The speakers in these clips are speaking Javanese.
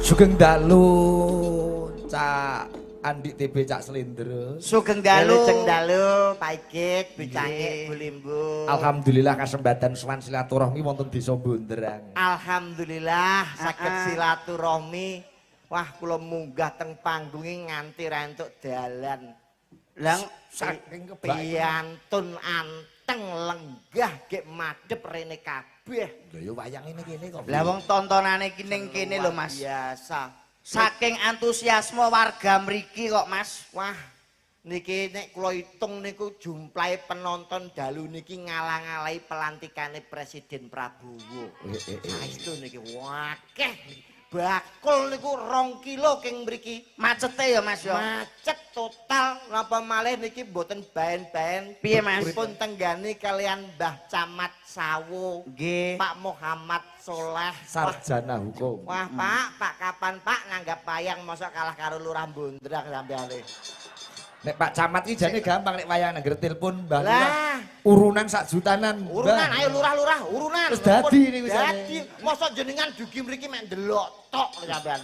Sugeng dalu Cak Andi TB Cak Slendro. Sugeng dalu Ceng dalu Pak Igit Bicange Bu Limbu. Alhamdulillah kasempatan sowan silaturahmi wonten Desa Bondrang. Alhamdulillah saged silaturahmi. Wah kula munggah teng panggunge nganti ra entuk dalan. Lang saking piantun anteng lenggah gek madhep rene kabeh. Lha ya wayang ini kene kok. Lah wong tontonane iki ning kene lho Mas. Biasa. Saking antusiasme warga mriki kok Mas. Wah, niki nek kula hitung niku jumlahe penonton dalu niki ngalang-alai pelantikane Presiden Prabowo. Saestu niki wakeh. Bakul niku 2 kilo keng mriki. Macete ya Mas ya. Macet total napa malih niki mboten baen-baen. Piye Mas? Pun tenggani kalian Mbah Camat Sawo. Nggih. Pak Muhammad Soleh. Sarjana hukum. Wah Pak kapan Pak nganggap wayang mosok kalah karo Lurah Bondrang sampeane. Nek Pak Camat iki jane gampang nek wayang nang telepon Mbah Lah. Lurah. Urunan sak jutanan. Urunan ayo lurah-lurah urunan. Wis dadi niku Dadi mosok jenengan dugi mriki mek ndelok tok sampean.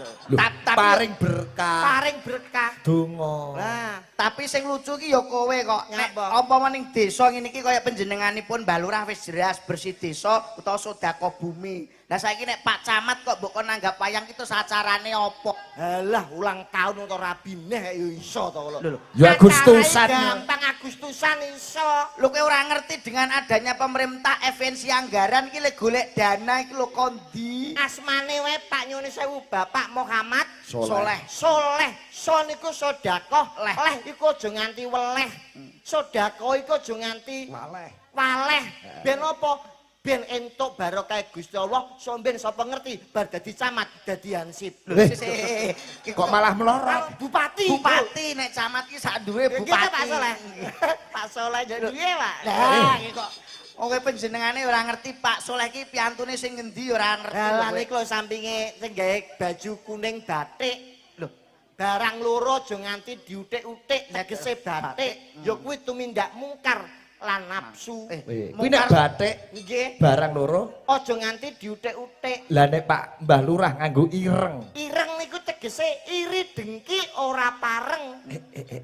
Paring berkah. Paring berkah. Donga. Lah, Tapi sing lucu ki ya kowe kok. Nek Nyapa? apa ning desa ngene iki kaya panjenenganipun Mbah Lurah wis jelas bersih desa utawa sedekah bumi. Lah saiki nek Pak Camat kok mbok kon nanggap wayang itu sacarane apa? halah ulang tahun utawa rabineh ya iso to lho. Ya Agustusan. Gampang Agustusan iso. Lho kowe ora ngerti dengan adanya pemerintah evensi anggaran iki le golek dana iki lho kondi. Asmane wae Pak Nyuwun sewu Bapak Muhammad Soleh. Soleh. So niku sedekah, Leh. leh iku aja nganti weleh. Sedekah iku aja nganti Waleh. waleh. Ben apa? Ben entuk barokah Gusti Allah, somben sapa ngerti bar dadi camat, dadi hansip. Kok malah melorot? Bupati. Bupati nek camat ki sak duwe Gitu, bupati. Pak Soleh. Pak Soleh jadi piye, Pak? Lah iki kok kowe panjenengane ora ngerti Pak Soleh ki piantune sing ngendi ora ngerti. Lah kowe. niku lho sampinge sing gawe baju kuning batik. Lho, barang loro aja nganti diutik-utik tegese batik. Ya kuwi tumindak mungkar lan nafsu. Kuwi nek batik Nggih, barang loro. aja nganti diutik-utik. Lah nek Pak Mbah Lurah nganggo ireng. Ireng niku tegese iri dengki ora pareng.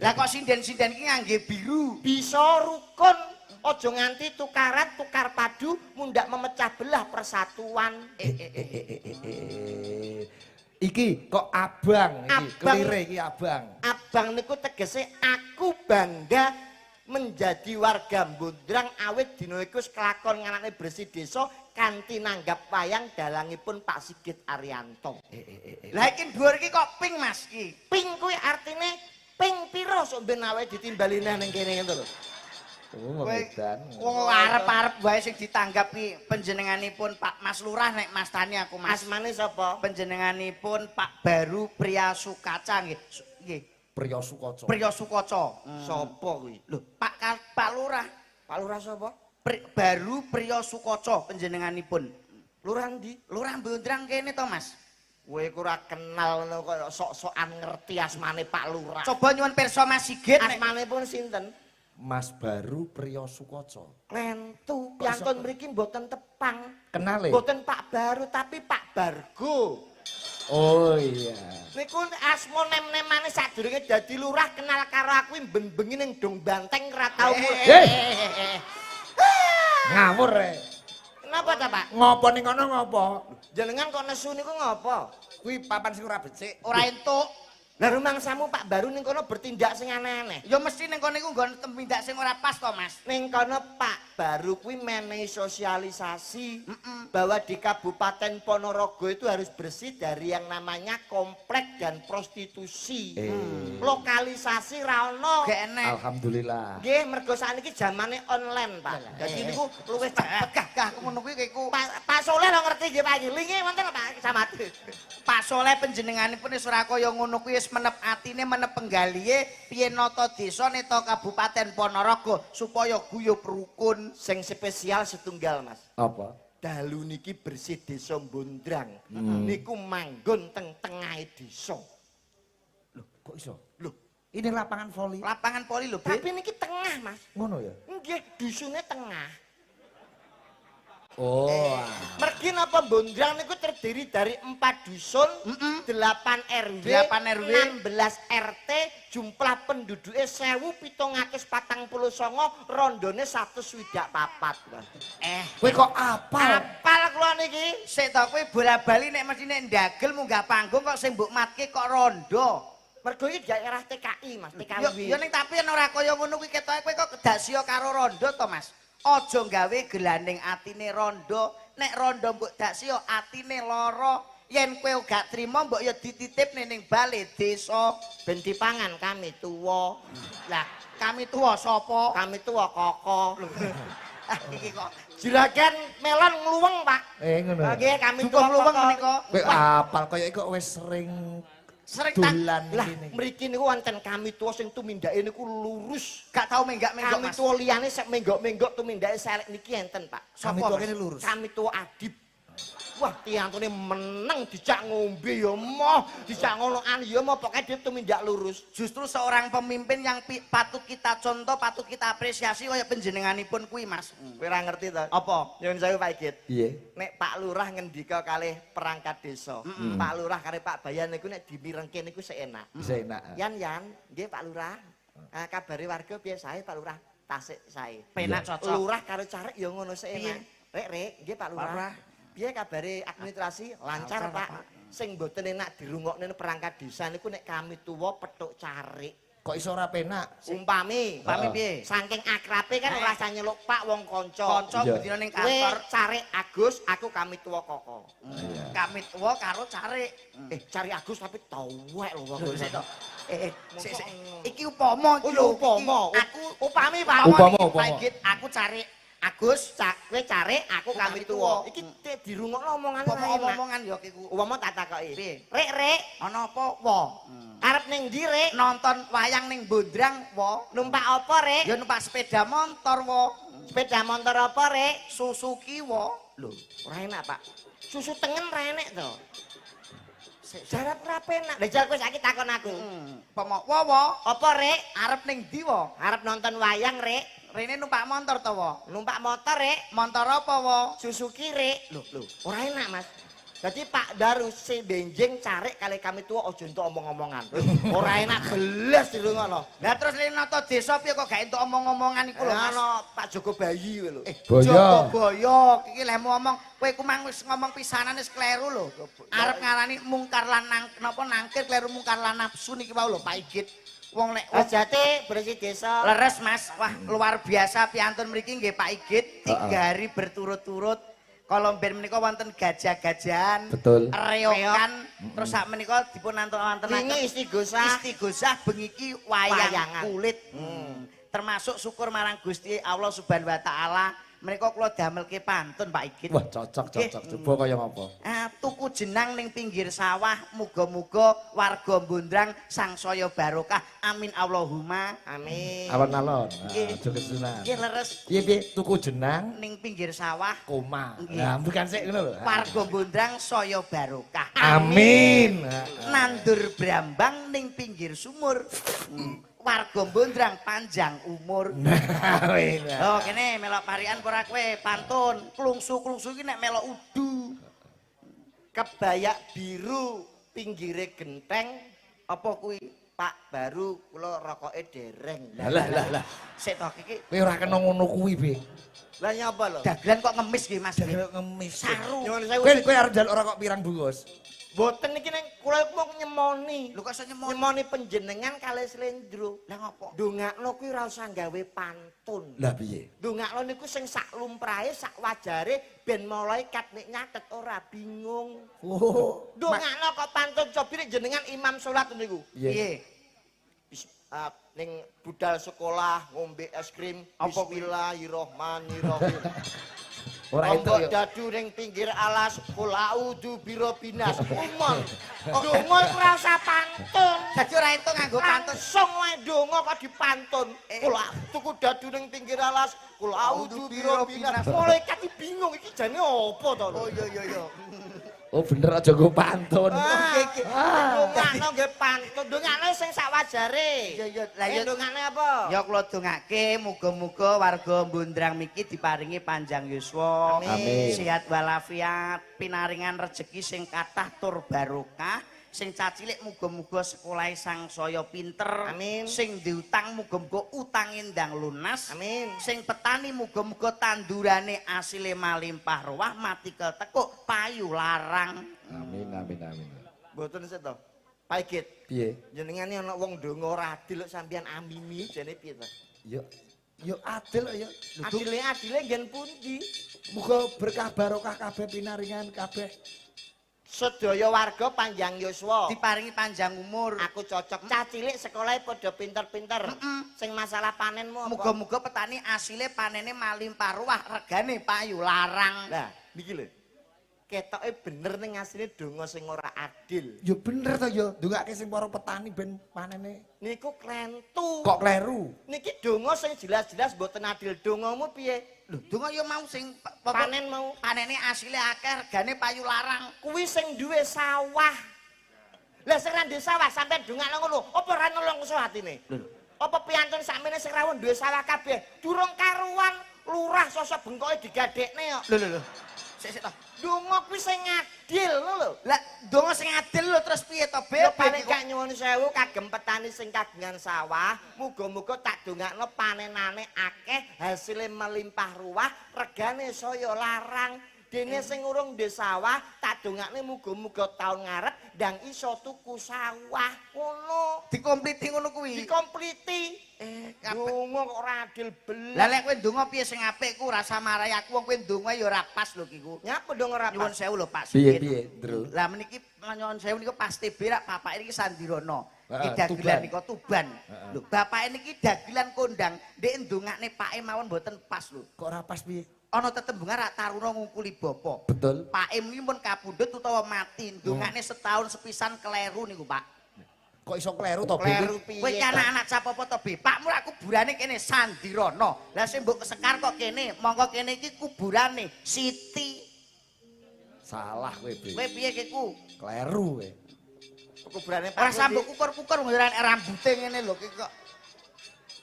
Lah kok sinden-sinden ki ngangge biru. Bisa rukun, aja nganti tukaran tukar padu mundak memecah belah persatuan. Iki kok abang iki, Abang. kelire iki abang. Abang niku tegese aku bangga menjadi warga Bondrang awit dina iku kelakon nganane bersih desa kanthi nanggap wayang dalangipun Pak Sigit Arianto. Lah iki dhuwur iki kok pink Mas ki. Ping kuwi artine ping pira sok ben awake ditimbali nang kene ngono lho. Oh, Kowe Medan. wong arep-arep wae sing ditanggapi panjenenganipun Pak Mas Lurah nek Mas Tani aku Mas. Asmane sapa? Panjenenganipun Pak Baru Priya Sukaca nggih. Nggih. Priya Sukaca. Priya Sukaca. Sapa kuwi? Lho, Pak Lurah. Pak Lurah sapa? Baru Priya Sukaca panjenenganipun. Lurah ndi? Lurah Bondrang kene to Mas. Kowe ora kenal ngono kaya sok-sokan ngerti asmane Pak Lurah. Coba nyuwun pirsa Mas Sigit nek Asmane pun sinten? Mas Baru Priya Sukaca. Klentu, piantun mriki mboten tepang. Kenal Mboten Pak Baru tapi Pak Bargo. Oh iya. Niku asma nem-nemane sadurunge dadi lurah kenal karo aku ben-bengi ning Dong Banteng ora tau. Ngawur Kenapa ta, Pak? Ngopo ning kono ngopo? Jenengan kok nesu niku ngopo? Kuwi papan sing ora becik. ora entuk. Lah rumangsamu Pak Baru ning kono bertindak sing aneh-aneh. Ya mesti ning kono iku nggon tumindak sing ora pas to Mas. Ning kono Pak Baru kuwi menehi sosialisasi bahwa di Kabupaten Ponorogo itu harus bersih dari yang namanya komplek dan prostitusi. Lokalisasi ra ono. Gak enek. Alhamdulillah. Nggih, mergo sakniki zamane online, Pak. Dadi niku luwih cepet. Gah ngono kuwi iku. Pak Soleh lho ngerti nggih Pak. Linge wonten Pak Camat. Pak Soleh panjenenganipun wis ora kaya ngono kuwi wis menep atine menep penggalihe piye nata desa neta Kabupaten Ponorogo supaya guyub rukun. Sing spesial setunggal, Mas. Apa? Dalu niki bersih desa Bondrang. Niku manggon teng tengahe desa. Loh, kok iso? Loh, Ini lapangan voli. Lapangan poli lho, tapi niki tengah, Mas. Ngono ya? Nggih, dusune tengah. Oh. Mergi napa Bondrang niku terdiri dari 4 dusun, 8 RW, 8 RW, 16 RT, jumlah penduduknya 1749, rondone 124. Kowe kok apal? Apal kula niki. Sik to kowe bola-bali nek mesti nek ndagel munggah panggung kok sing mbok matke kok rondo. Mergo iki daerah TKI, Mas, Yo TKI. yo ning tapi yen ora kaya ngono kuwi ketoke kowe kok kedasia karo rondo to, Mas. Aja gawe gelaning atine rondo, nek rondo mbok dasia atine lara. Yen kowe gak trima mbok ya dititipne ning bale desa. Ben dipangan kami tuwa. Lah, kami tuwa sapa? Kami tuwa koko. Iki kok Juragan melon ngluweng, Pak. Ngono. Nggih, kami cukup tuwa luweng koko. menika. Kowe apal kaya iku wis sering Sering tak dolan Lah, iki. mriki niku wonten kami tuwa sing tumindake niku lurus. gak tau menggak-menggok, Kami Mas. tuwa liyane sek menggok-menggok tumindake selek niki enten, Pak. Kami Sopo, tuwa Mas? kene lurus. Kami tuwa adib. Wah, tiyantune meneng dijak ngombe ya moh, dijak ngonoan ya moh, pokoke dia tumindak lurus. Justru seorang pemimpin yang patut kita contoh, patut kita apresiasi kaya panjenenganipun kuwi, Mas. Kowe ora ngerti to? Apa? Nyuwun sewu Pak Igit. Piye? Nek Pak Lurah ngendika kalih perangkat desa. Pak Lurah kare Pak Bayan niku nek dimirengke niku seenak. Bisa enak. Yan, nggih Pak Lurah. Kabare warga piye sae Pak Lurah? Tasik sae. Penak cocok. Lurah karo Carek ya ngono seenak. Rek, nggih Pak Lurah. Piye kabare administrasi? Lancar, Pak. Sing mboten enak dirungokne perangkat desa niku nek kami tuwa petuk Carek. Kok iso ora penak? Umpami piye? saking akrabe kan ora usah nyeluk Pak wong kanca. Kanca Iya. bedina ning Kowe kantor, Carek Agus, aku kami tuwa koko. kami tuwa karo Carik. Cari Agus tapi tuwek lho wong. Sik to. Sik. Iki upama Oh iki ya lho. upama. Aku Upami Pak. Upama, iki, upama. Pak Igit, aku Carik. Agus, kowe Carek, aku kami Kami tuwa. tuwa. Iki dirungokno omongane Upama ora enak. omongan ya kiku. Upama tak takoki. Piye? Rek, Ana apa? Wo. arep ning ndi, Rek? Nonton wayang ning Bondrang, wo. Numpak apa, Rek? Ya numpak sepeda motor, wo. Sepeda motor apa, Rek? Suzuki, wo. Lho, ora enak, Pak. Susu tengen ora enak to. Jarap ora penak. Lah jare kowe saiki takon aku. Wo, wo. Apa, Rek? Arep ning ndi, wo? Arep nonton wayang, Rek? Rene numpak motor to, wo. Numpak motor, Rek? Motor apa, wo? Suzuki, Rek. Lho, ora enak, Mas. Jadi Pak Daru si benjing Carek kali kami tua ojo entuk omong-omongan. Ora enak belas dirungokno. Lah terus lene nata desa piye kok gak entuk omong-omongan iku lho, Mas? Ana Pak Joko Bayi kuwi lho. Joko Boyo, iki lek ngomong, kowe ku mang wis ngomong pisanan wis kleru lho. Arep ngarani mungkar lan napa nangkir kleru mungkar lan nafsu niki wau lho Pak Igit. Wong lek Ajate bersih desa. leres Mas, wah luar biasa piantun mriki nggih Pak Igit 3 hari berturut-turut. Kalau ben menika wonten gajah-gajahan, Betul. reokan, terus sak menika dipun wonten Wingi istighosah. istighosah bengi iki wayang Wayangan. kulit. Termasuk syukur marang Gusti Allah Subhanahu wa taala menika kula damelke pantun Pak Igit. Wah, cocok. Coba kaya ngapa? Tuku jenang ning pinggir sawah, muga-muga warga Bondrang sangsaya barokah. Amin Allahumma. Amin. Alon-alon. Nggih. Aja kesunan. Nggih leres Piye tuku jenang ning pinggir sawah, koma. Nggih. Nah, bukan sik ngono lho. warga Bondrang saya barokah. Amin. Nandur brambang ning pinggir sumur. Warga Bondrang panjang umur. Nah, wena. Oh, kene melok parian ora kowe pantun. Klungsu-klungsu iki nek melok udu. Kebaya biru pinggire genteng apa kuwi Pak Baru kula rokoke dereng. Lah. Sik to iki Kowe ora kena ngono kuwi, Be. Lah nyapa lho? dagelan kok ngemis nggih Mas. Jangan ngemis. Saru. Nyuwun sewu. Kowe arep njaluk rokok pirang bungkus? Boten iki ning kula iku mau nyemoni. Lho kok iso nyemoni? Nyemoni panjenengan kalih Slendro. Lah ngopo? Ndongakno kuwi ora usah gawe pantun. Lah piye? Ndongakno niku sing sak lumrahe sak wajare ben malaikat nek nyatet ora bingung. Oh. Ndongakno kok pantun cobi nek jenengan imam salat niku. Piye? Ning budal sekolah ngombe es krim Apa kuwi? Bismillahirrahmanirrahim. Ora itu Ombok ya. dadu ning pinggir alas kul a'udzu birobinas. Umon. Donga ora usah pantun. Dadi ora entuk nganggo pantun. Langsung wae donga kok dipantun. Kul tuku dadu ning pinggir alas kul a'udzu birobinas. Malaikat iki bingung iki jane apa to lho. Oh iya. Oh bener aja go pantun. Ah, Ndongakno nggih pantun, ndongakno sing sawajare. Iya, lah ya ndongakne apa? ya kula dongake muga-muga warga Bundrang miki diparingi panjang yuswa, Amin. sehat walafiat, pinaringan rejeki sing kathah tur barokah. Sing cacilik muga-muga sekolahe sangsaya pinter. Amin. Sing diutang muga-muga utange ndang lunas. Amin. Sing petani muga-muga tandurane asile malimpah ruah, mati ketekuk payu larang. Amin amin amin. Mboten seto. Pak Igit, Piye? jenengane ana wong ndonga ora adil kok sampeyan amini jane piye to? Yo adil ya. Adile nggen pundi? Muga berkah barokah kabeh pinaringan kabeh. Sedaya warga panjang yuswa. Diparingi panjang umur. Aku cocok. Cah cilik sekolahe padha pinter-pinter. Sing masalah panenmu apa? Muga-muga petani asile panene malimpah ruah, regane payu larang. Lah, niki lho. Ketoke bener ning asline donga sing ora adil. Yo bener to yo, ndongake sing para petani ben panene. Niku klentu. Kok kleru? Niki donga sing jelas-jelas mboten adil. Dongamu piye? Lho, donga ya mau sing Panen mau. panene asile akeh, regane payu larang. Kuwi sing duwe sawah. Lah sing ra duwe sawah sampean dongakno ngono, apa ora nelongso atine? Apa piyantun sakmene sing rawuh duwe sawah kabeh? Durung karuan lurah sosok bengkoke digadekne kok. Lho. Sik to. Donga kuwi sing adil lho. Lah, donga sing adil lho terus piye to, Ya Beb? paling gak nyuwun sewu kagem petani sing kagungan sawah, muga-muga tak dongakno panenane akeh, hasile melimpah ruah, regane saya larang. Dene sing urung ndek sawah, tak dongakne muga-muga taun ngarep ndang iso tuku sawah. Ngono. Dikompliti ngono kuwi. Dikompliti. Donga kok ora adil belas. Lah lek kowe ndonga piye sing apik ku rasa marahi aku wong kowe ndonga ya ora pas lho kiku. Nyapa dong ora Nyuwun pas? sewu lho Pak Piye Sigit. piye, Ndro? Lah meniki nyuwun sewu niku pasti berak bapak niki Sandirono. Iki Heeh, dagelan Tuban. nika Tuban. Lho bapak niki dagelan kondang, ndek ndongakne pake mawon mboten pas lho. Kok ora pas piye? Ana tetembungan rak taruna ngungkuli bapa. Betul. Pak Im niki pun kapundhut utawa mati, ndongakne setahun sepisan keleru niku Pak. Kok iso kleru to, Kleru Bi? piye? Kowe iki anak-anak sapa to, Bi? Pakmu rak kuburane kene Sandirono. Lah sing mbok kesekar kok kene, mongko kene iki kuburane Siti. Salah kowe, Bi. Kowe piye kiku? Kleru kowe. Kuburane Pak. Ora Kundi. sambok kukur-kukur ngene rambute ngene lho ki kok.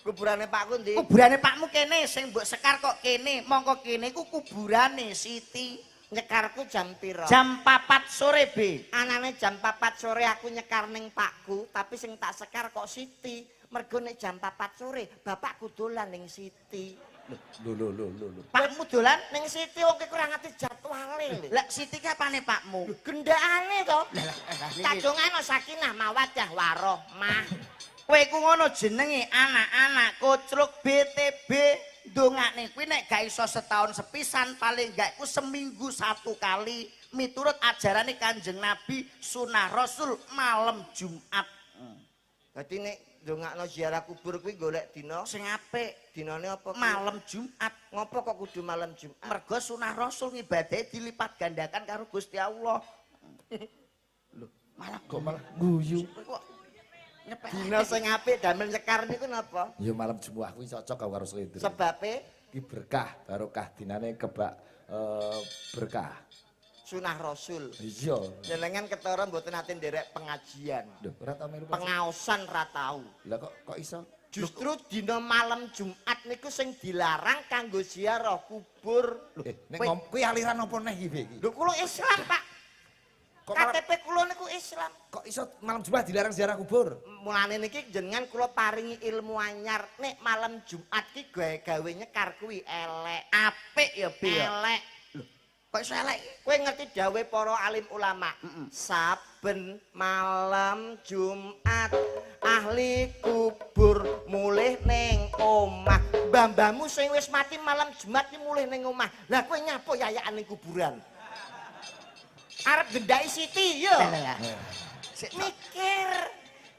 Kuburane Pak Kundi. Kuburane pakmu kene sing mbok sekar kok kene, mongko kene iku kuburane Siti. Nyekarku jam piro? Jam 4 sore, Be. Anane jam 4 sore aku nyekar ning Pakku, tapi sing tak sekar kok Siti. Mergo nek jam 4 sore bapakku dolan ning Siti. Lho. Pakmu dolan Ning Siti wong ki kurang ngerti jadwale lho. lah Siti ki apane pakmu? Gendakane to. niki. Kadungane sakinah mawaddah warahmah. Kowe ku ngono jenenge anak-anak kocruk BTB ndongakne kuwi nek gak iso setahun sepisan paling gak iku seminggu satu kali miturut ajarane Kanjeng Nabi sunah Rasul malam Jumat. Dadi nek ndongakno ziarah kubur kuwi golek dina Sing apik dinane apa? kuwi? malam Jumat. Ngopo kok kudu malam Jumat? Mergo sunah Rasul ngibadahe dilipat gandakan karo Gusti Allah. Lho, malah Kok malah guyu. kok nyepek. Dina sing apik damel nyekar niku napa? Ya malam Jumat kuwi cocok karo Slendro. Sebabe Iki berkah, barokah dinane kebak berkah. sunah Rasul. Iya. Jenengan ketara mboten nate nderek pengajian. Lho, ora tau melu. Pengaosan ra tau. Lah kok iso? Justru dina malam Jumat niku sing dilarang kanggo ziarah kubur. Nek kuwi aliran apa neh iki, Bi? Lho kula Islam, Pak. Kok malah- KTP kula niku Islam. Kok iso malam Jumat dilarang ziarah kubur? Mulane niki jenengan kula paringi ilmu anyar. Nek malam Jumat ki gawe nyekar kuwi elek. Apik ya, Be. ya. Elek. Kok iso elek? Kowe ngerti dawuhe para alim ulama? Saben malam Jumat ahli kubur mulih ning omah. Mbah-mbahmu sing wis mati malam Jumat ki mulih ning omah. Lah kowe nyapo yayakan ning kuburan? Arep gendai Siti yo. Sik, Mikir.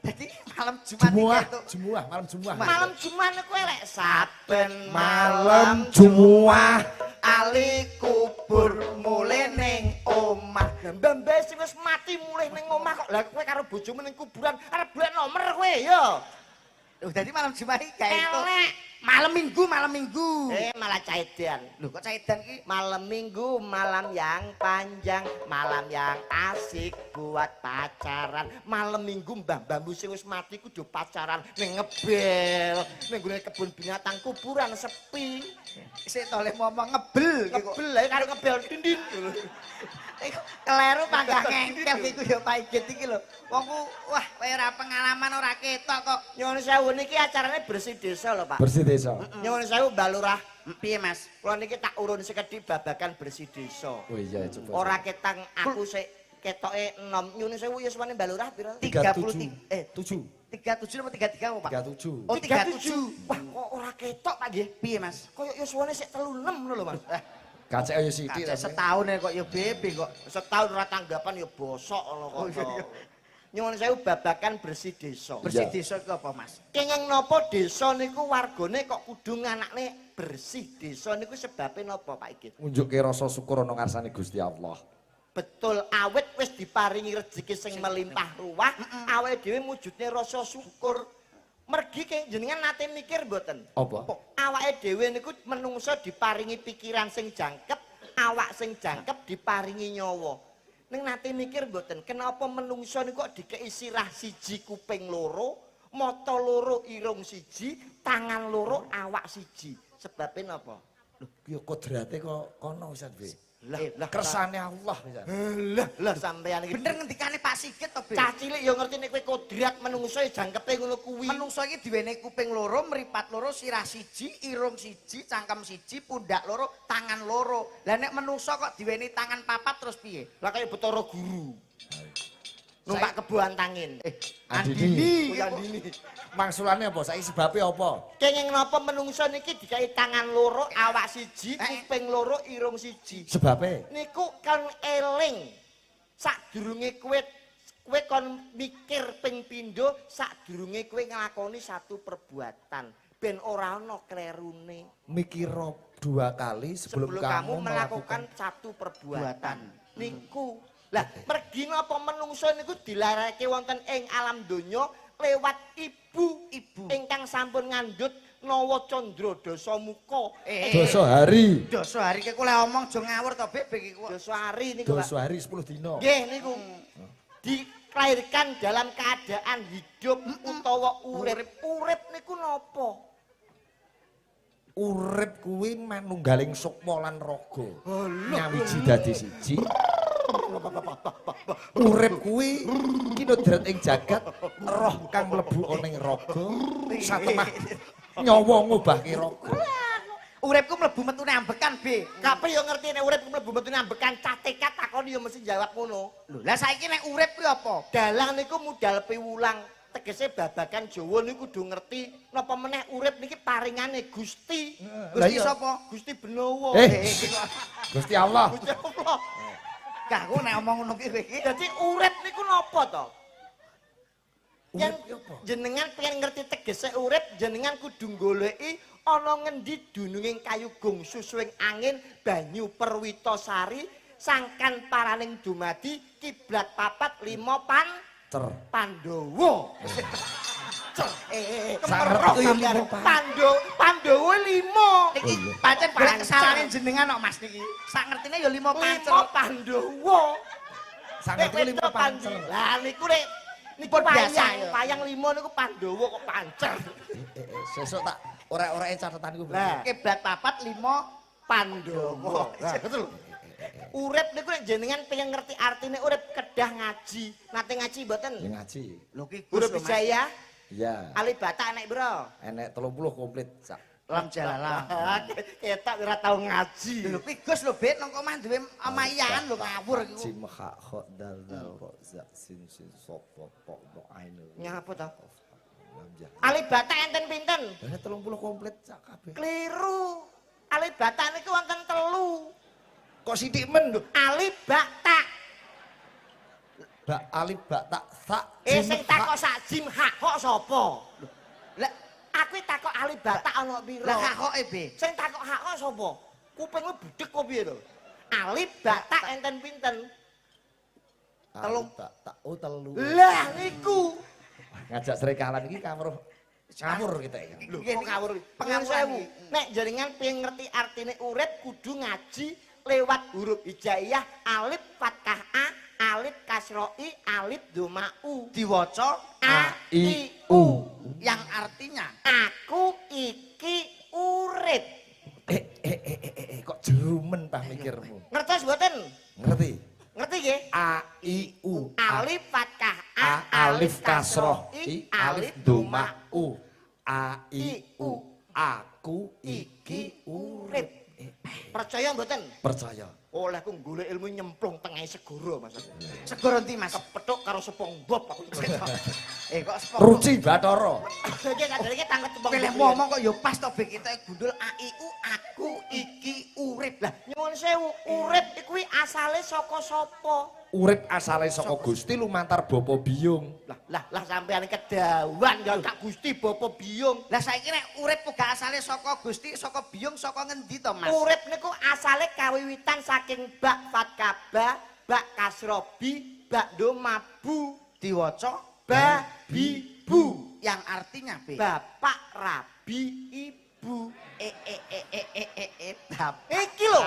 Jadi malam Jumat Jumuah, iki itu Jumuah, malam Jumuah. Malam Jumat niku elek saben Malam Jumuah. ahli kubur mulih ning omah. Mbah-mbah sing wis mati mulih ning omah kok. Lah kowe karo bojomu ning kuburan arep golek nomor kowe yo. Loh, jadi malam Jumat iki gak itu. Elek. Malam Minggu, malam Minggu. Malah caedan. Lho kok caedan ki? Malam Minggu, malam yang panjang, malam yang asik buat pacaran. Malam Minggu mbah-mbahmu sing wis mati kudu pacaran ning ngebel, ning gone kebun binatang kuburan sepi. Sik to le ngomong ngebel ki kok. Ngebel ae karo ngebel dindin. Kleru panggang ngengkel iku ya Pak Igit iki lho. Wong ku wah kowe ora pengalaman ora ketok kok. Nyuwun sewu niki acarane bersih desa lho, Pak. Bersih desa. Nyuwun sewu Mbak Lurah. Piye Mas? Kula niki tak urun sekedhik babagan bersih desa. Oh iya coba. Ora ketang aku sik ketoke enom. Nyuwun sewu ya suwane Mbak Lurah pira? 37. 37 apa 33 apa Pak? 37. Oh 37. Wah, kok ora ketok Pak nggih? Piye Mas? Koyok ya suwane sik 36 ngono lho, Mas. Kacek ayo sithik. Kacek setahun ya kok ya bebe kok. Setahun ora tanggapan ya bosok ngono kok. Oh, iya. Nyuwun sewu babagan bersih desa. Bersih Iya. desa iku apa Mas? Kenging napa desa niku wargane kok kudu nganakne bersih desa niku sebabe napa Pak Igit? Ngunjukke rasa syukur ana ngarsane Gusti Allah. Betul awet wis diparingi rezeki sing melimpah ruah, awake dhewe mujudne rasa syukur. Mergi ke jenengan nate mikir mboten? Apa? Awake dhewe niku menungso diparingi pikiran sing jangkep, awak sing jangkep diparingi nyawa. Ning nate mikir mboten, kenapa menungso niku kok dikei sirah siji kuping loro, mata loro irung siji, tangan loro awak siji. Sebabe napa? Lho, ya kodrate kok kono Ustaz Be. Lah Kersane Allah pisan. lah sampeyan iki Bener ngendikane Pak Sigit to, Be? cah cilik ya ngerti nek kowe kodrat menungso ya jangkepe ngono kuwi. Menungso iki diwenehi kuping loro, mripat loro, sirah siji, irung siji, cangkem siji, pundak loro, tangan loro. Lah nek menungso kok diwenehi tangan papat terus piye? Lah kaya Betara Guru. Numpak kebuan tangin. Andini. Kuwi Andini. Mangsulane apa? Saiki sebabe apa? Kenging napa menungso niki dikai tangan loro, awak siji, kuping loro, irung siji. Sebabe Niku kan eling. Sadurunge kowe kon mikir ping pindho, sadurunge kowe nglakoni satu perbuatan. Ben ora ana klerune. mikir dua kali sebelum kamu melakukan satu perbuatan. Niku. Lah, mergi napa menungso niku dilarake wonten ing alam donya lewat ibu ingkang sampun ngandhut nawa candra dasa muka. dosa hari. Dosa hari ki kule omong aja ngawur to, Beb iki kok. Dasa hari niku, Pak. Dosa hari 10 dina. Nggih niku. Dilahirkan dalam keadaan hidup utawa urip. Urip niku napa? Urip kuwi manunggaling sukma lan raga. Nyawiji dadi siji. Urip kuwi kinodrat ing jagat, roh kang mlebu ana ing raga, satemah nyawa ngubahke raga. Uripku mlebu metune ambekan, Be. Kabeh yo ngerti nek urip mlebu metune ambekan catekat takon yo mesti jawab ngono. Lho, lah saiki nek urip kuwi apa? Dalang niku mudal piwulang. Tegese babagan Jawa niku kudu ngerti napa meneh urip niki paringane Gusti. Gusti sapa? Gusti Benowo. Gusti Allah. Gusti Allah. Gak aku nek omong ngono ki kowe iki. Dadi urip niku napa to? Yen Urip apa? jenengan pengen ngerti tegese urip, jenengan kudu goleki ana ngendi dununging kayugung susuing angin banyu perwitasari sangkan paraning dumadi kiblat papat lima Pandhawa. Sangerep ku yo limo Pandhawa 5. Niki pancen golek kesalahan jenengan kok Mas niki. Sak ngertine ya 5 pancel. 5 Pandhawa. Sangerep ku 5 pancel. Lah niku nek niku wayang 5 niku Pandhawa kok pancel. Sesuk tak ora-orae catetanku. Lah Kiblat papat 5 Pandhawa. Nah, betul. Urip niku nek jenengan pengen ngerti artine urip kedah ngaji. Nate ngaji mboten? Ya ngaji. Lho ki Huruf Gus lho, Mas. Wijaya, Iya. Alibata enek bro. Enek 30 komplit sak. Lam jalalah. Ketok ora tau ngaji. Lho ki Gus lho, Bet nang kok mah duwe amayan lho ngawur iki. Jim kha kha dal dal ro za sin sin sop pok do ainu. Nyapa to? Lamjah. Alibata enten pinten? Enek 30 komplit sak kabeh. Keliru. Alibata niku wonten 3. Kok sithik men lho. Alibata. Bak alif bak tak sak. Sing takok sak jim hak kok sapa? Lah aku takok Alibata ana pira? Lah kakoke, Be. Sing takok hak kok sapa? Kupingmu budhek kok piye to? Alibata enten pinten? Telung tak tak oh telu. Lah niku. Ngajak serekalan iki kamruh Ngawur kita ya. Lho, Nggih, kok ngawur. pengamuan Sewu. iki. Nek jenengan pengen ngerti artine urip kudu ngaji lewat huruf hijaiyah alif fathah a, alif kasro i, alif doma u. Diwaca A I U. yang artinya Aku iki urip. Kok jerumen tah mikirmu. Ngertos mboten? Ngerti? Ngerti nggih? A I U. Alif fathah a, Alif kasroh I, alif doma U. A I U. Aku iki urip. Percaya mboten? Percaya. Oleh ku golek ilmu nyemplung tengah segoro Mas. segoro ndi Mas? Kepethuk karo SpongeBob aku. Kok sepok. Ruci Bathara. Iki kadare iki tanglet SpongeBob. Pilih ngomong kok ya pas to be kita gundul AIU aku iki urip. Lah nyuwun sewu, urip kuwi asale saka sapa? Urip asale saka Gusti lumantar Bapa Biyung. Lah sampeyan kedawan ya Kak Gusti Bapa Biyung. Lah saiki nek urip kok gak asale saka Gusti, saka Biyung, saka ngendi to Mas? Urip niku asale kawiwitan saking bak fatkaba, bak kasrobi, bak domabu, Diwaca babi bu. yang artinya B. Bapak rabi ibu. Bapak. Iki lho,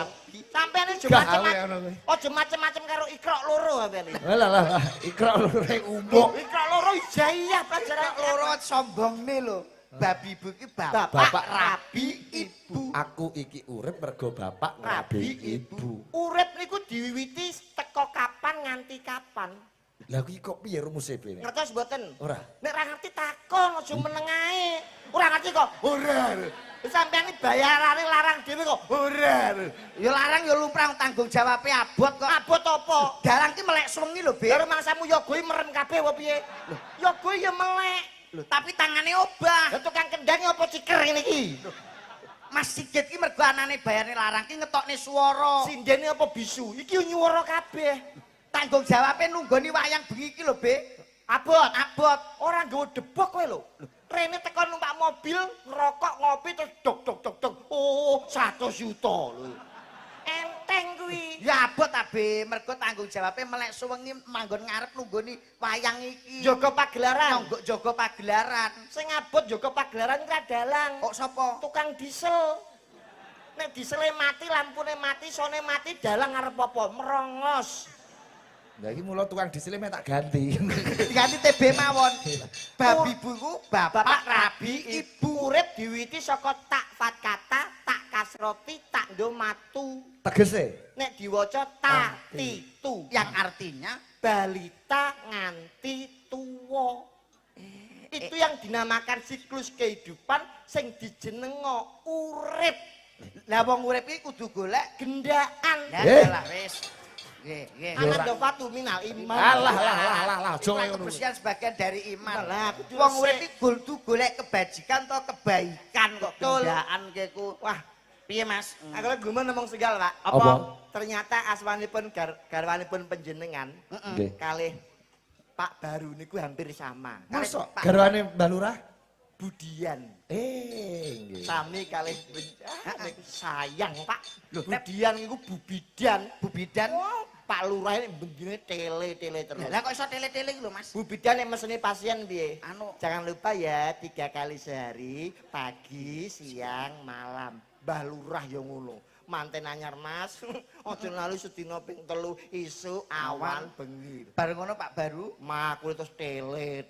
sampeyan aja Gak macem-macem. ale ngono kuwi. Aja macem-macem karo ikrok loro sampeyan. Lah ikra lure umbuk. Ikrok loro hijaiyah pelajaran Loro sombongne lho. Babi ibu iki bapak. Bapak rabi ibu. Aku iki urip mergo bapak Rabi rabi ibu. Urip niku diwiwiti teko kapan nganti kapan? Lah kuwi kok piye rumuse piye? Ngertos mboten? Ora. Nek ra ngerti takon aja meneng ae. Ora ngerti kok. Ora. Sampeyan iki bayarane larang dhewe kok. Ora. Ya larang ya lumrah tanggung jawabe abot kok. Abot apa? Dalang ki melek suwengi lho, Be. Karo mangsamu yoga merem kabeh apa piye? Yoga ya melek. Lho, tapi tangane obah. Lah tukang kendang apa ciker ngene iki? Mas Sigit ki mergo anane bayarne larang ki ngetokne swara. Sindene apa bisu? Iki nyuwara kabeh. Tanggung jawabe nunggoni wayang bengi iki lho, Be. Abot. Abot. Ora nggawa debok kowe lho. Rene teko numpak mobil, ngerokok, ngopi terus dok. Oh, 100 juta lho. Enteng kuwi. Ya abot abe mergo tanggung jawabe melek suwengi manggon ngarep nunggoni wayang iki. Jaga pagelaran. Nonggok jaga pagelaran. Sing abot jaga pagelaran kuwi dalang. Kok sapa? Tukang diesel. Nek diesele mati, lampune mati, sone mati, dalang ngarep apa? Merongos. Lah iki mula tukang diesel tak ganti. Diganti TB mawon. Babi buku bapak rabi ibu urip diwiwiti saka tak fatkata, tak kasroti, tak domatu. Tegese Nek diwaca tatitu yang artinya balita nganti tuwa. Itu yang dinamakan siklus kehidupan sing dijenengo urip. lah wong urip iki kudu golek Gendaan. lah wis. Nggih. Anak dofatu minal iman. Lah, aja Cuma ngono. kebersihan sebagian dari iman. Lah, kudu Wong urip resik. iki kudu golek kebajikan atau kebaikan kok Betul. gendaan keku. Wah, Piye Mas? aku lagi gumun ngomong segal, Pak. Apa? Ternyata asmanipun garwanipun panjenengan Nggih. kalih Pak Baru niku hampir sama. Kalih Masa Pak garwane Mbah Lurah? Budian. Nggih. Sami kalih niku sayang, Pak. Budian niku bubidan. Bubidan. Oh, Pak Lurah ini begini tele terus. Lah kok iso tele-tele iki lho Mas? Bubidan yang meseni pasien piye? Anu Jangan lupa ya 3 kali sehari, pagi, siang, malam. Mbah Lurah ya ngono. Manten anyar Mas. Aja lalu sedina ping 3 isuk, awan, bengi. bareng ngono Pak Baru. Maku terus tele.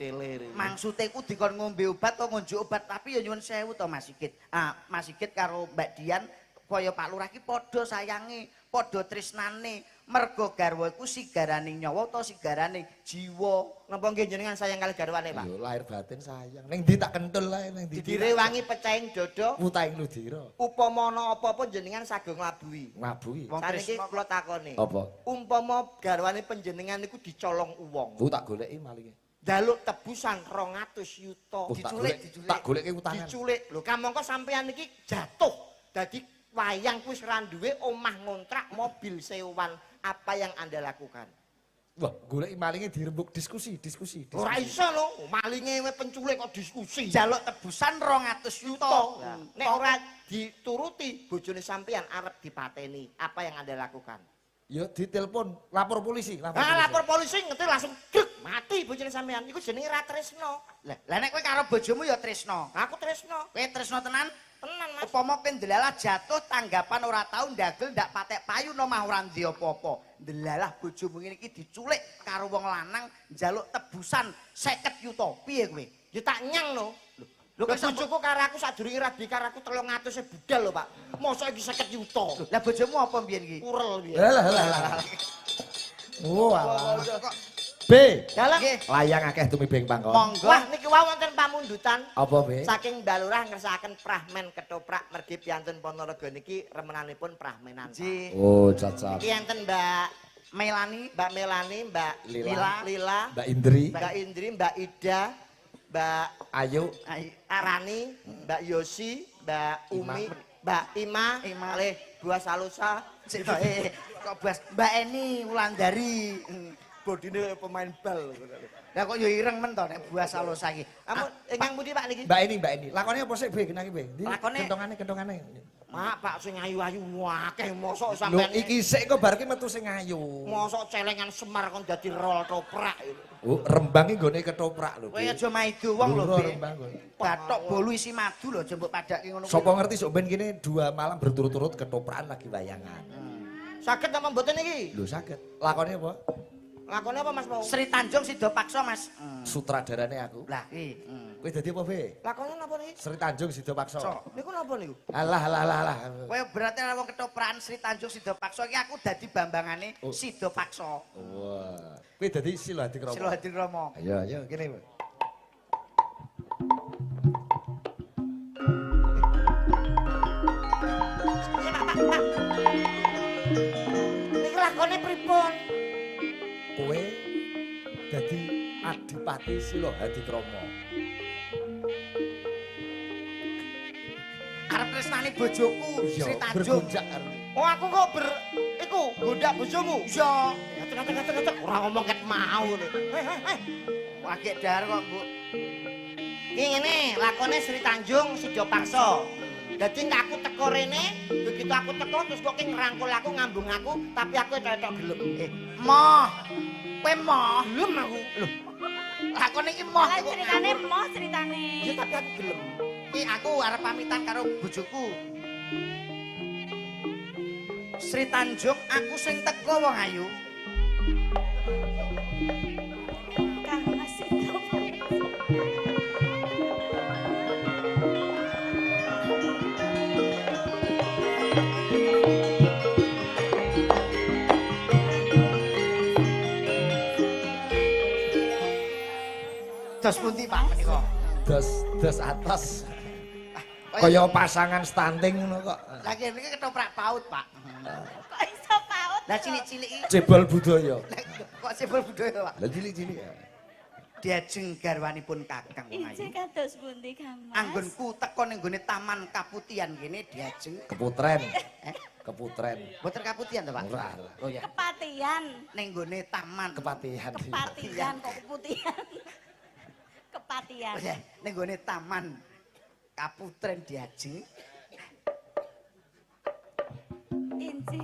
Maksude ku dikon ngombe obat atau ngunjuk obat tapi ya nyuwun sewu to Mas Sigit. Mas Sigit karo Mbak Dian kaya Pak Lurah ki padha sayange, padha tresnane. Mergo garwa iku sigarane nyawa utawa sigarane jiwa. Napa nggih jenengan sayang kali garwane, Pak? Yo lahir batin sayang. Ning ndi tak kentul lae ning ndi. Didirewangi pecahing dodo, Utaing ludira. upama ana apa-apa jenengan saged nglabuhi. Ngabuhi. Wong Saniki tresno kula takoni. Apa? Umpama garwane panjenengan niku dicolong wong. Ku tak goleki malinge. Jaluk tebusan 200 yuta. Diculik. Tak goleki utangan. Diculik. Lho kamangka sampeyan iki jatuh. Dadi wayang kuwi ora duwe omah ngontrak, mobil sewan. Apa yang Anda lakukan? Wah, goleki malinge dirembuk diskusi. Ora iso lho, malinge we penculik kok diskusi. Jaluk tebusan 200 yuta. Nek ora dituruti bojone sampeyan arep dipateni. Apa yang Anda lakukan? Yo ditelepon, lapor polisi. Lapor polisi ngerti langsung dek mati Tresni bojone sampean, iku jenenge Ra Tresno. Lah nek kowe karo bojomu ya tresno. Aku Tresno. Kowe tresno tenan? Tenan, Mas. Upama kowe ndelalah jatuh tanggapan ora tau ndagel ndak patek payu nomah ora ndi apa-apa. Ndelalah bojomu ngene iki diculik karo wong lanang njaluk tebusan 50 yuta. Piye kowe? Ya tak nyang no. Lho Lho bojoku karo aku sadurunge rabi karo aku 300 budal lho, Pak. Mosok iki 50 yuta. Lah bojomu apa mbiyen iki? Kurel piye. Lah. Oh, alah. Kok B. Dalam. nggih. Layang akeh tumibeng pangkon. Monggo. Wah, niki wae wonten pamundutan. Apa B? Saking Mbak Lurah ngersakaken prahmen ketoprak mergi piantun Ponorogo niki remenanipun prahmenan. Pak. Ji Oh, cacat. Iki enten Mbak Melani, Melani, Mbak Lila, Mbak Indri, Mbak Indri, Mbak Ida, Mbak Ayu, Arani, Mbak Yosi, Mbak Umi, Mbak Ima, oleh Buah Salusa, kok Bas Mbak Eni Wulandari. bodine pemain bal. Lah kok yo ireng men to nek buah salosa iki. Kamu ingkang pundi Pak niki? Mbak ini. Lakone apa sih B? Kenaki B? Ndi Lakone- kentongane. Mak, Pak sing ayu-ayu akeh mosok Lho sampean. iki sik kok bar ki metu sing ayu. Mosok celengan Semar kon dadi rol toprak. Oh, Rembang iki nggone ketoprak lho. Kowe aja maido wong lho, Lho, Be. Rembang kok. Bathok bolu isi madu lho jembuk padake ngono. Sopo ngerti sok ben kene 2 malam berturut-turut ketoprakan lagi wayangan. Saged apa mboten iki? Lho saged. Lakone apa? Lakone apa Mas Pau? Sri Tanjung Sido Pakso, Mas. Sutradarane aku. Lah iki. Kowe dadi apa, Be? Lakone napa niki? Sri Tanjung Sido Pakso. Niku napa niku? Alah. Kowe berarti ana wong ketoprakan Sri Tanjung Sido Pakso iki aku dadi bambangane Oh. Sido Pakso. Wah. Kowe dadi Silo Hadi Kromo. Silo Hadi Kromo. Ayo kene. Be. Niki lakone pripun? Kowe dadi Adipati Silo Hadi Kromo. Arep tresnani bojoku Sri Tanjung. bergonjak karo. Oh aku kok iku gondak bojomu. Iya. Ngatek. Ora ngomong ket mau nih. Wagek dar kok, Bu. Iki ngene, lakone Sri Tanjung Sido Pakso. Dadi nek aku teko rene, begitu aku teko terus kok ki ngrangkul aku ngambung aku, tapi aku tok gelem. Moh. Kowe moh. Gelem aku. Lho, Lakone iki moh. Lah ceritane emoh ceritane. ya tapi aku gelem. Iki aku arep pamitan karo bojoku. Sri Tanjung, aku sing teko wong ayu. Kang Mas itu. Dos pundi Pak menika? Das atas. Kaya pasangan stunting ngono kok. Lagi ini ketoprak paut, Pak. Kok iso paut? Lah cilik-cilik iki Cebol budaya. kok sebel budaya, Pak. Lah cilik-cilik. Diajeng garwanipun Kakang wong Ije ayu. kados pundi Kang Mas? Anggonku teko ning gone Taman Kaputian kene diajeng. Keputren. Keputren. Boten Kaputian to, Pak? Ora. Oh ya, Kepatihan. ning gone Taman. Kepatihan. Kepatihan kok keputihan. Kepatihan. Oh ya, ning gone Taman Kaputren diajeng. Inci.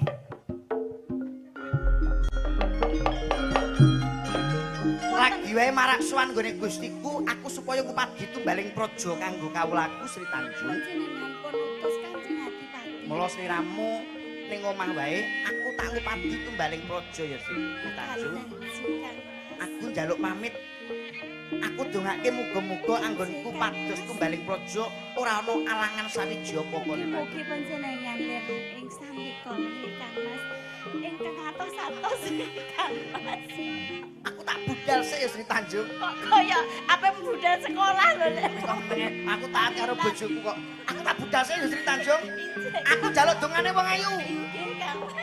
Lagi wae marak suwan gone Gustiku, aku supaya ngupadi tumbaling praja kanggo kawulaku Sri Tanjung. Panjenengan pun utus Kanjeng Adipati. Mula sliramu ning omah wae, aku tak ngupadi tumbaling praja ya Sri Tanjung. Kanjeng Kang Mas. Aku njaluk pamit. Aku dongake muga-muga anggonku pados tumbaling praja ora ana alangan sawiji apa-apa. Mugi panjenengan lir ing sami kali Kang Mas. Ingkang atos-atos Kang Mas. Aku tak budal sik ya Sri Tanjung. Kok kaya apa budal sekolah lho Lek. Aku taat karo bojoku kok. Aku tak budal sik ya Sri Tanjung. Inci. Aku njaluk dongane wong ayu. Inggih Kang Mas.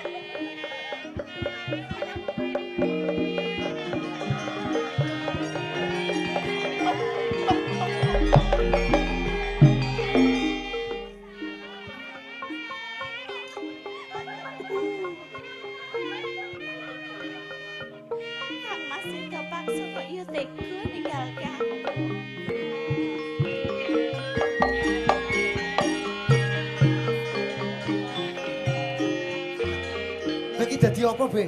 Kang Mas itu paksa kok yo tega ninggalke aku. Iki dadi apa, Be?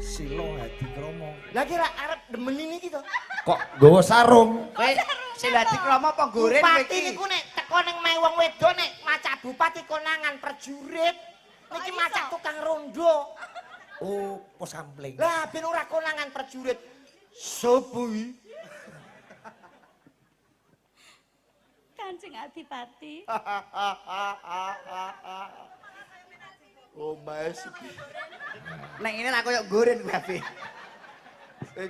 Silo Hadi Kromo. Lah kira arep demen ini gitu. Kok nggawa sarung? Kowe sing dadi krama apa goren kowe Bupati iki? niku nek teko ning mae wong wedok nek macak bupati konangan prajurit. Niki macak tukang rondo. Oh, pos sampling. Lah ben ora konangan prajurit. Sopo iki? Kanjeng Adipati. Oh, Mas. Nek ngene ra koyo goren kowe Abi.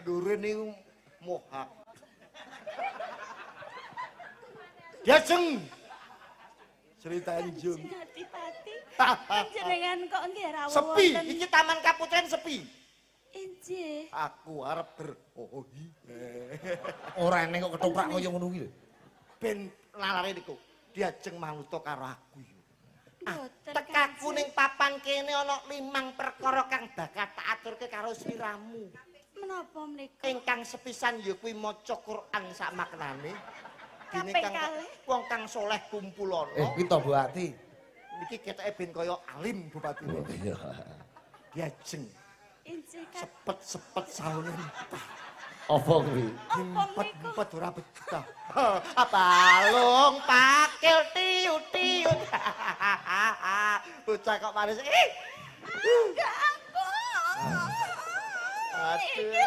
Goren niku mohak. Jajeng. Sri Tanjung. Kanjeng Adipati. Panjenengan kok nggih rawuh Sepi, wonten. iki Taman Kaputren sepi. Injih. Aku arep berohi. Ora eneng kok ketoprak kaya ngono kuwi lho. Ben lalare niku diajeng manuta karo aku. Mboten. Tekaku ning papan kene ana 5 perkara kang bakal tak aturke karo sliramu. Menapa menika? Ingkang sepisan ya kuwi maca Quran sak maknane. Dene Kaping kang kalih. wong kang soleh kumpulana. Kuwi to Buati. Niki ketoke ben kaya alim bupati. Iya. Diajeng Injih kan. sepet-sepet saune. Apa kuwi? Empet ora betah. Balung pakil tiut-tiut. Bocah kok manis. Enggak aku. Iki Aduh.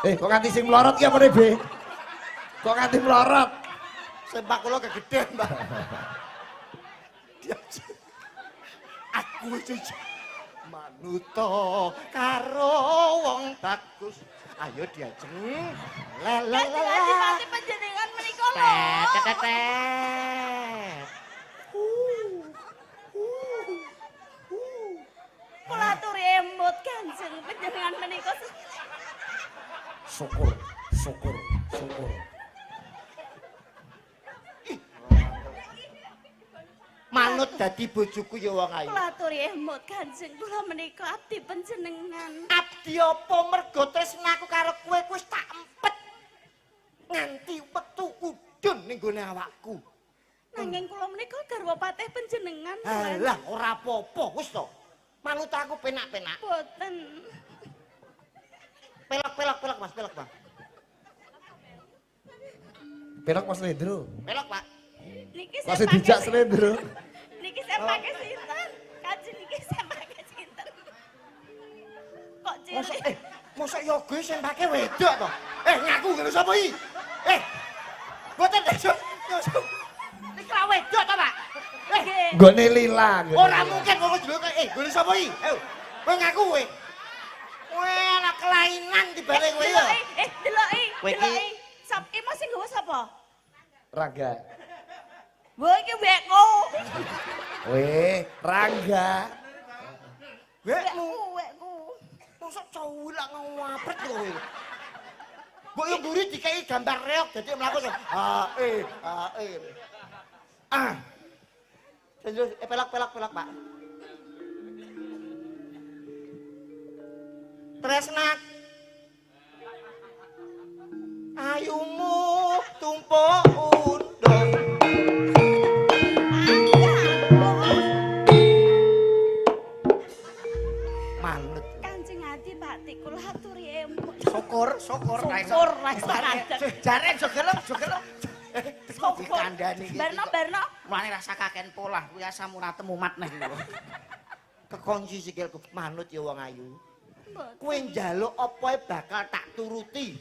lho. Kok nganti sing melorot ki apa Be? Kok nganti melorot? Sempak kula kegedean, Mbak. Aku jujur manuto karo wong bagus. Ayo diajeng. Kanjeng Adipati panjenengan menika lho. Tetetet. Kula aturi emut Kanjeng panjenengan menika. Syukur, syukur, syukur. Manut dadi bojoku ya wong ayu. Kula aturi emut Kanjeng kula menika abdi panjenengan. Abdi apa mergo tresnaku karo kowe wis tak empet. Nganti wektu udun ning gone awakku. Nanging kula menika garwa patih panjenengan. Halah ora apa-apa wis to. Manut aku penak-penak. Boten. Pelok Mas, pelok Mas. Pelok Mas Lendro. Pelok Pak. Niki Masih pakai dijak Slendro. Niki saya pakai sinten? Kanjeng niki saya pakai sinten? Kok cilik? Mosok yoga sing pake wedok to? Ngaku ngene sapa iki? Mboten Niki ra wedok to, Pak? Nggih. Nggone lila. Ora mungkin kok jeluk ngene sapa iki? Kowe ngaku kowe. Kowe anak kelainan dibale kowe ya. Deloki. Kowe iki- Deloki. Sap imo sing nggawa sapa? Rangga. Wah iki wekku. Rangga. Wekmu. Wekku. Mosok cowilak ngawapret kowe. Mbok yo mburi dikeki gambar reok dadi mlaku to. Terus pelak, Pak. Tresnak. Ayumu tumpuk undung. Manut. Kanjeng Adipati kula aturi emut. Syukur Ra iso ngadeg. Jare jogelem. Dikandani iki. Barno. Mulane rasa kaken polah kuwi asam urat temu matneh lho. Kekonci sikilku manut ya wong ayu. Mboten. Kowe njaluk apa bakal tak turuti.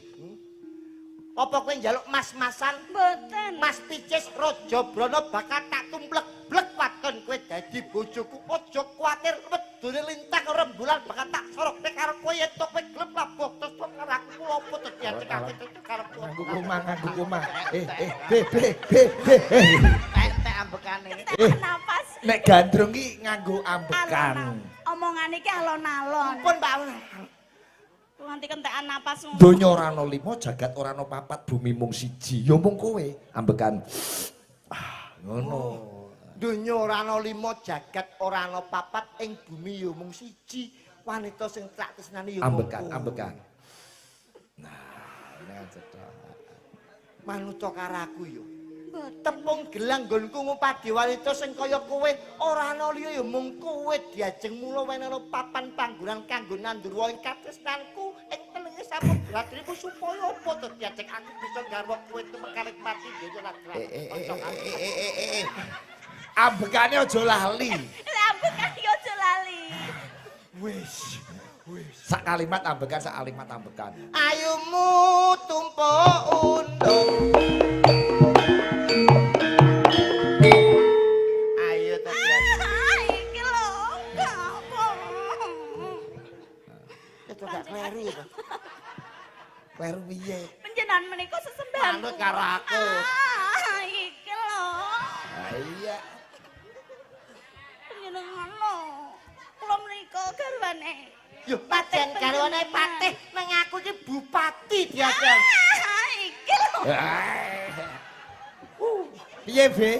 Apa kowe njaluk mas-masan, Mboten. Mas Picis Raja Brana bakal tak tumplek-blek waton kowe dadi bojoku. Aja kuwatir wedune lintang rembulan bakal tak sorokne karo kowe yen to kowe gelem labuh terus karo aku kula apa dadi ati karo kowe. Nganggo kumah. Be. Tek ambekane. Napas. Nek gandrung ki nganggo ambekan. Omongan iki alon-alon. Pun Mbak. Nganti kentekan napas ngono. Donya ora ana 5, jagat ora ana 4, bumi mung siji. Ya mung kowe ambekan. Ngono. Donya ora ana 5, jagat ora ana 4, ing bumi ya mung siji. Wanita sing tak tresnani ya mung kowe. Ambekan. Nah, nek cetha. Manuta karo aku ya. Mboten. Tepung gelang nggonku ngupadi wanita sing kaya kowe ora ana liya ya mung kowe diajeng mula wenana papan panggonan kanggo nandur wae katresnanku ing tenenge sampun latriku supaya apa to diajeng aku bisa garwa kowe tumekaring pati dhewe lagran. Ambekane aja lali. Ambekan yo aja lali. Wis. Sak kalimat ambekan, sak kalimat ambekan. Ayumu tumpuk undung. Ayo to Iki lho, apa? itu gak kleru to. Kleru piye? Panjenengan menika sesembahan. Manut karo aku. Iki lho. Ha iya. Panjenengan lho. Kula menika garwane. Yo pancen garwane patih nang aku iki bupati diajeng. Iki lho. Piye, Be?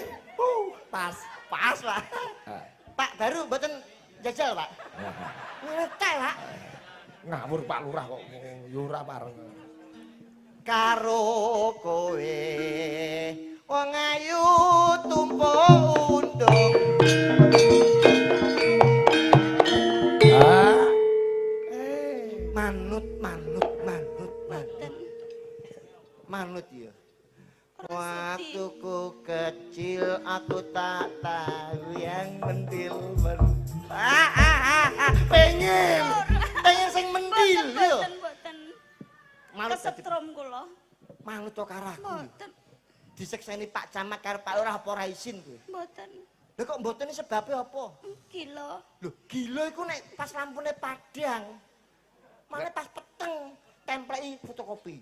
Pas, Pak. Pak baru mboten jajal, Pak. Ngetel, Pak. Ngawur Pak Lurah kok yo ora pareng. Karo kowe wong ayu tumpuk undung. Ah, Manut. Mboten. Manut ya. Waktu ku kecil aku tak tahu yang mendil pengen sing mendil yo. Mboten. Manut dadi Kesetrum kula. manut to karaku. Mboten. Disekseni Pak Camat karo Pak Lurah apa ora izin kuwi. Mboten. Lha kok mboten sebabnya apa? Gila. Lho, gila iku nek pas lampune padhang. Malah pas peteng templeki fotokopi.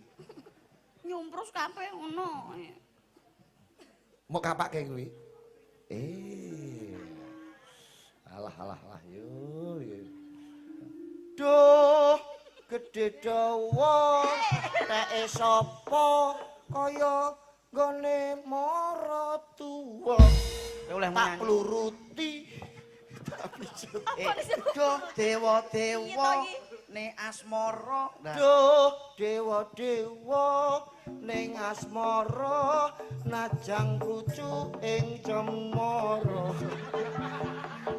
Nyumprus kabeh ngono. mau kapake kuwi. Alah yo. Duh, gedhe dawa teke sapa kaya nggone mara tuwa. Oleh Tak pluruti. Duh dewa Iya, ne asmara. Duh, dewa-dewa ning asmara najang rucu ing cemara.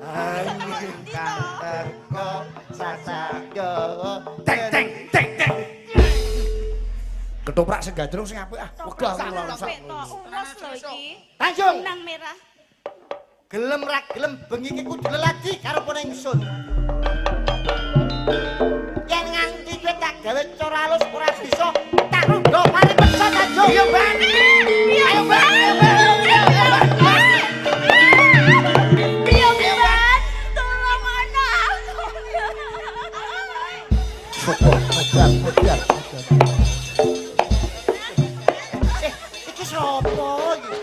Angin kang teka sasaka teng. Ketoprak sing gandrung sing apik ah. Wegah aku langsung. Ulas lho iki. Tanjung, Benang merah. gelem ra gelem bengi iki kudu leladi karo pone ingsun. Yen nganti kowe tak gawe cara alus ora bisa tak runggo paling pecah Tanjung. Iya, Bang. Ayo, Bang. Tolong anakku. Modar. Iki sapa iki?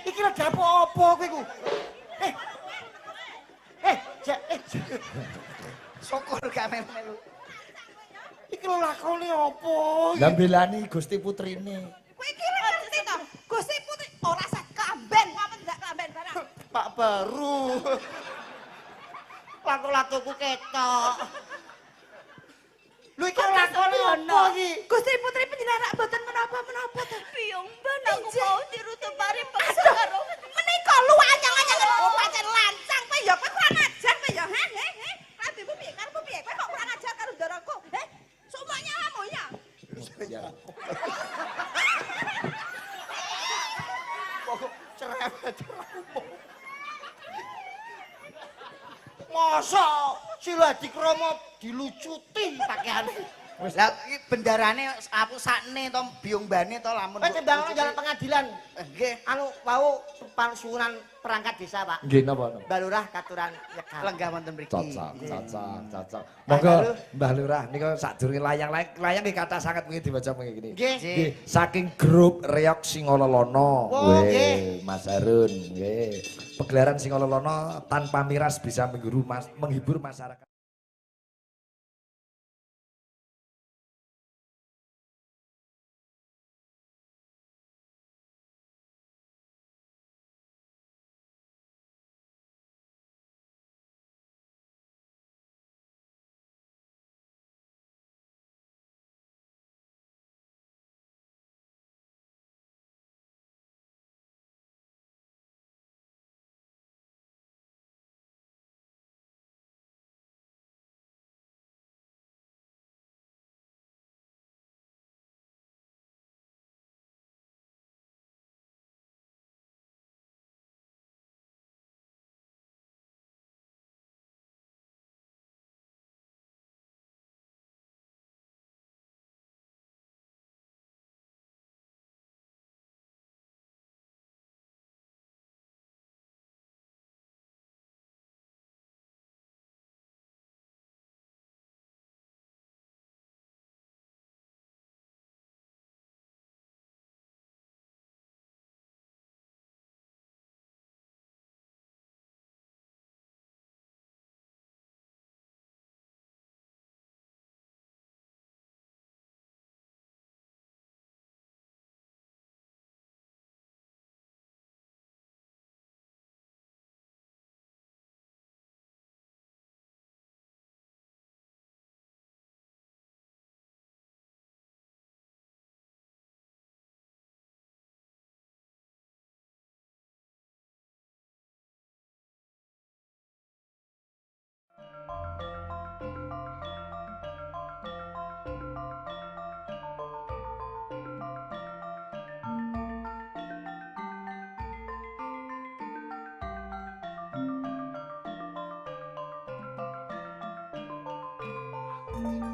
Iki lho dapo apa kowe iku? Syukur gak melu-melu. Iki lho lakone apa iki? Lah belani Gusti Putrine. Kowe iki ngerti to? Gusti Putri ora sak klamben, apa ndak klamben barang. Pak Baru. Laku-lakuku ketok. Lho iki lakone apa iki? Gusti Putri panjenengan boten menapa-menapa to. Piyong ban aku mau dirutupari paksa karo. Menika lu anyang-anyang pancen lancang kowe ya kowe kurang ajar kowe ya. He. Rabimu piye? Karepmu piye? Kowe kok kurang ajar karo ndaraku? He? Semuanya kamu ya. Kok cerewet. Masa Sila Dikromo dilucuti pakaiane. Lah iki bendarane aku sakne to biombane to lamun. Kowe timbang jalan pengadilan. Nggih, Anu wau palsuran perangkat desa, Pak. Nggih napa? Balurah katuran nyegal. lenggah wonten mriki. Cocok. Monggo Mbah Lurah nika sadurunge layang nggih kathah sanget wingi diwaca wingi gini. Nggih. Nggih, saking grup Reok Singololono. Oh, nggih. Mas Harun, nggih. Pegelaran Singololono tanpa miras bisa menghibur masyarakat. Mas.